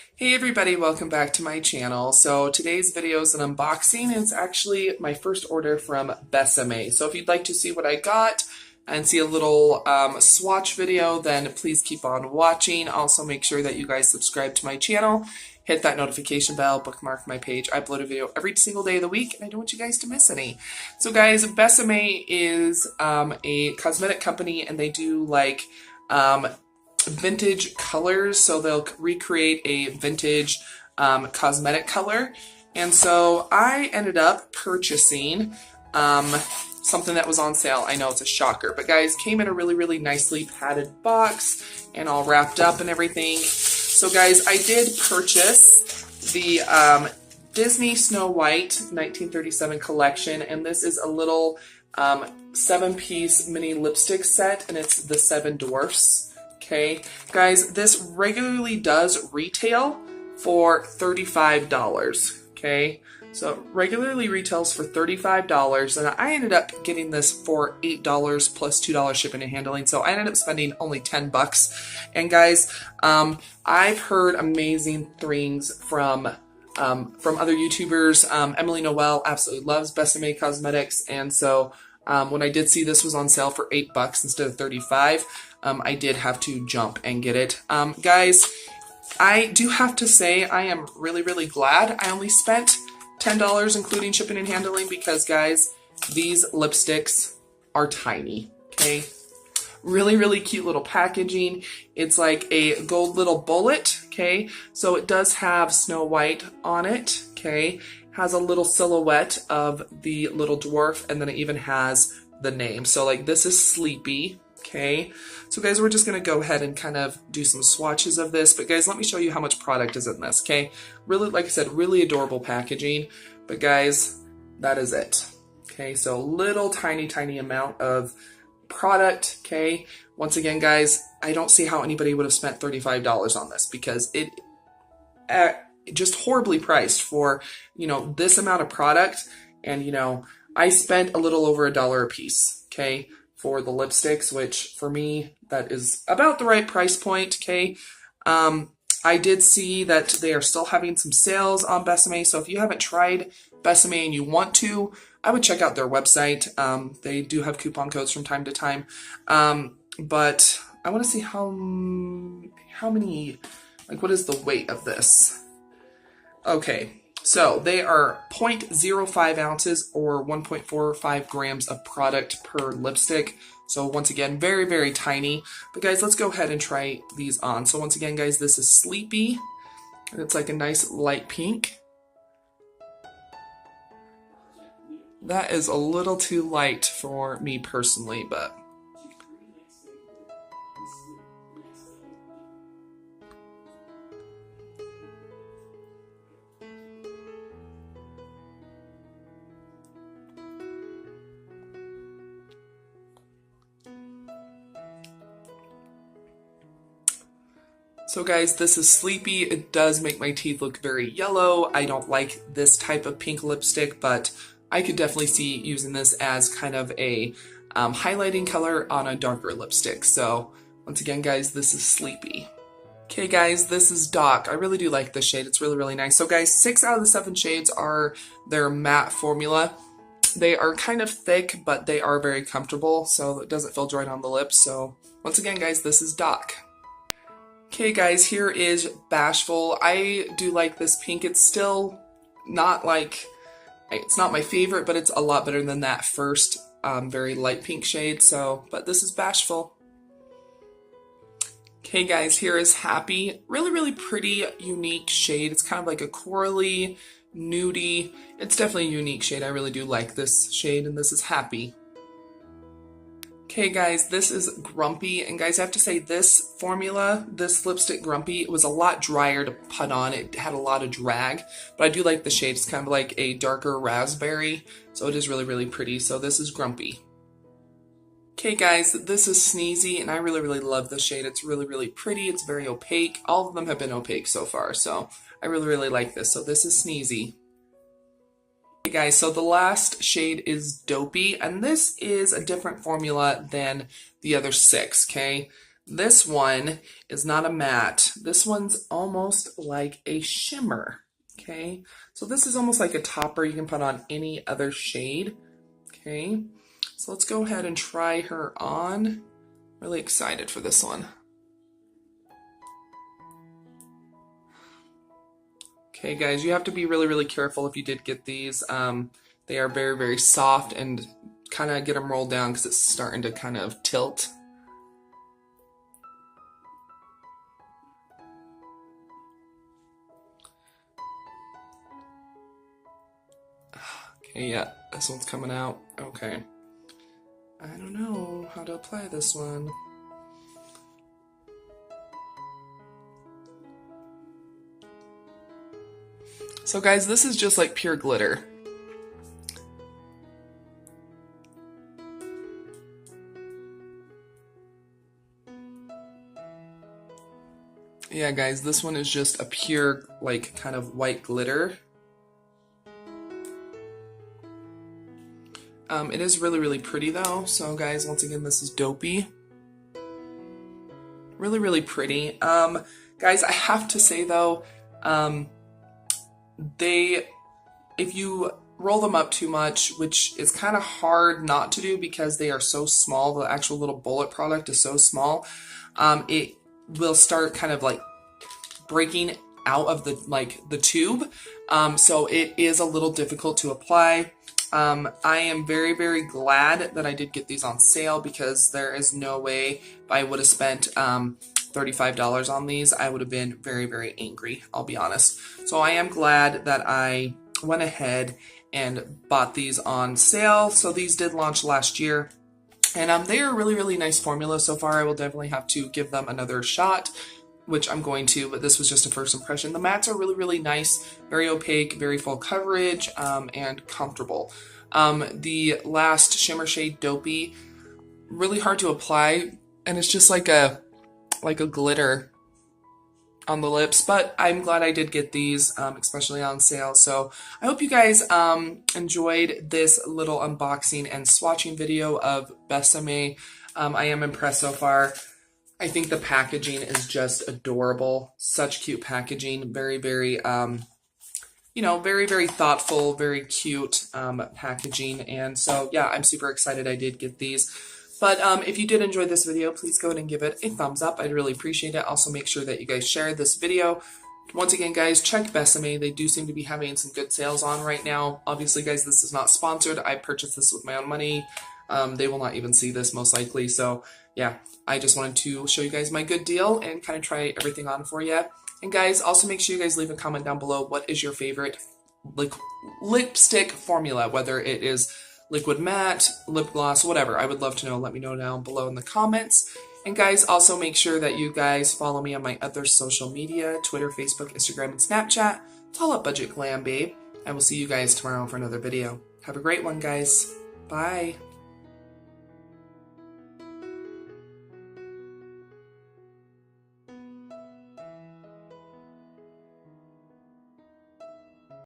Hey everybody, welcome back to my channel. So today's video is an unboxing. It's actually my first order from Bésame. So if you'd like to see what I got and see a little swatch video, then please keep on watching. Also make sure that you guys subscribe to my channel, hit that notification bell, bookmark my page. I upload a video every single day of the week and I don't want you guys to miss any. So guys, Bésame is a cosmetic company and they do like vintage colors, so they'll recreate a vintage cosmetic color. And so I ended up purchasing something that was on sale. I know it's a shocker, but guys, came in a really nicely padded box and all wrapped up and everything. So guys, I did purchase the Disney Snow White 1937 collection, and this is a little 7-piece mini lipstick set, and it's the 7 Dwarfs. Okay, guys, this regularly does retail for $35. Okay, so regularly retails for $35, and I ended up getting this for $8 plus $2 shipping and handling. So I ended up spending only $10. And guys, I've heard amazing things from other YouTubers. Emily Noel absolutely loves Bésame Cosmetics, and so when I did see this was on sale for $8 instead of $35, I did have to jump and get it. Guys, I do have to say I am really glad I only spent $10 including shipping and handling, because guys, these lipsticks are tiny, okay? Really cute little packaging. It's like a gold little bullet, okay? So it does have Snow White on it, okay? Has a little silhouette of the little dwarf, and then it even has the name. So like this is Sleepy, okay? So guys, we're just gonna go ahead and kind of do some swatches of this, but guys, let me show you how much product is in this, okay? Really, like I said, really adorable packaging, but guys, that is it, okay? So little tiny amount of product, okay? Once again, guys, I don't see how anybody would have spent $35 on this, because it just horribly priced for, you know, this amount of product. And, you know, I spent a little over $1 a piece, okay, for the lipsticks, which for me, that is about the right price point, okay. I did see that they are still having some sales on Bésame, so if you haven't tried Bésame and you want to, I would check out their website. They do have coupon codes from time to time, but I want to see how many, like, what is the weight of this? Okay, so they are 0.05 ounces or 1.45 grams of product per lipstick. So once again, very tiny. But guys, let's go ahead and try these on. So once again, guys, this is Sleepy, and it's like a nice light pink. That is a little too light for me personally, but so guys, this is Sleepy. It does make my teeth look very yellow. I don't like this type of pink lipstick, but I could definitely see using this as kind of a highlighting color on a darker lipstick. So once again, guys, this is Sleepy. Okay guys, this is Doc. I really do like this shade. It's really nice. So guys, 6 out of the 7 shades are their matte formula. They are kind of thick, but they are very comfortable, so it doesn't feel dry on the lips. So once again, guys, this is Doc. Okay guys, here is Bashful. I do like this pink. It's still not like, it's not my favorite, but it's a lot better than that first very light pink shade. So, but this is Bashful. Okay guys, here is Happy. Really pretty, unique shade. It's kind of like a corally, nudie. It's definitely a unique shade. I really do like this shade, and this is Happy. Okay guys, this is Grumpy, and guys, I have to say this formula, this lipstick Grumpy, was a lot drier to put on. It had a lot of drag, but I do like the shade. It's kind of like a darker raspberry, so it is really pretty. So this is Grumpy. Okay guys, this is Sneezy, and I really love this shade. It's really pretty. It's very opaque. All of them have been opaque so far, so I really like this. So this is Sneezy. Okay guys, so the last shade is Dopey, and this is a different formula than the other 6, okay? This one is not a matte. This one's almost like a shimmer. Okay, so this is almost like a topper you can put on any other shade. Okay, so let's go ahead and try her on. Really excited for this one. Okay guys, you have to be really, really careful if you did get these. They are very, very soft, and kind of get them rolled down because it's starting to kind of tilt. Okay, yeah, this one's coming out. Okay. I don't know how to apply this one. So guys, this is just like pure glitter. Yeah guys, this one is just a pure, like, kind of white glitter. It is really, really pretty though. So guys, once again, this is Dopey. Really, really pretty. Guys, I have to say though, if you roll them up too much, which is kind of hard not to do because they are so small, the actual little bullet product is so small, it will start kind of like breaking out of the tube. So it is a little difficult to apply. I am very, very glad that I did get these on sale, because there is no way if I would have spent $35 on these, I would have been very, very angry, I'll be honest. So I am glad that I went ahead and bought these on sale. So these did launch last year, and they are really, really nice formula so far. I will definitely have to give them another shot, which I'm going to, but this was just a first impression. The mattes are really, really nice, very opaque, very full coverage, and comfortable. The last shimmer shade, Dopey, really hard to apply, and it's just like a glitter on the lips, but I'm glad I did get these, especially on sale. So I hope you guys enjoyed this little unboxing and swatching video of Bésame. I am impressed so far. I think the packaging is just adorable. Such cute packaging. Very, very, very, very thoughtful, very cute packaging. And so, yeah, I'm super excited I did get these. But if you did enjoy this video, please go ahead and give it a thumbs up. I'd really appreciate it. Also, make sure that you guys share this video. Once again, guys, check Bésame. They do seem to be having some good sales on right now. Obviously, guys, this is not sponsored. I purchased this with my own money. They will not even see this, most likely. So, yeah, I just wanted to show you guys my good deal and kind of try everything on for you. And, guys, also make sure you guys leave a comment down below. What is your favorite lipstick formula, whether it is liquid matte, lip gloss, whatever. I would love to know. Let me know down below in the comments. And guys, also make sure that you guys follow me on my other social media, Twitter, Facebook, Instagram, and Snapchat. It's all up Budget Glam, babe. I will see you guys tomorrow for another video. Have a great one, guys. Bye.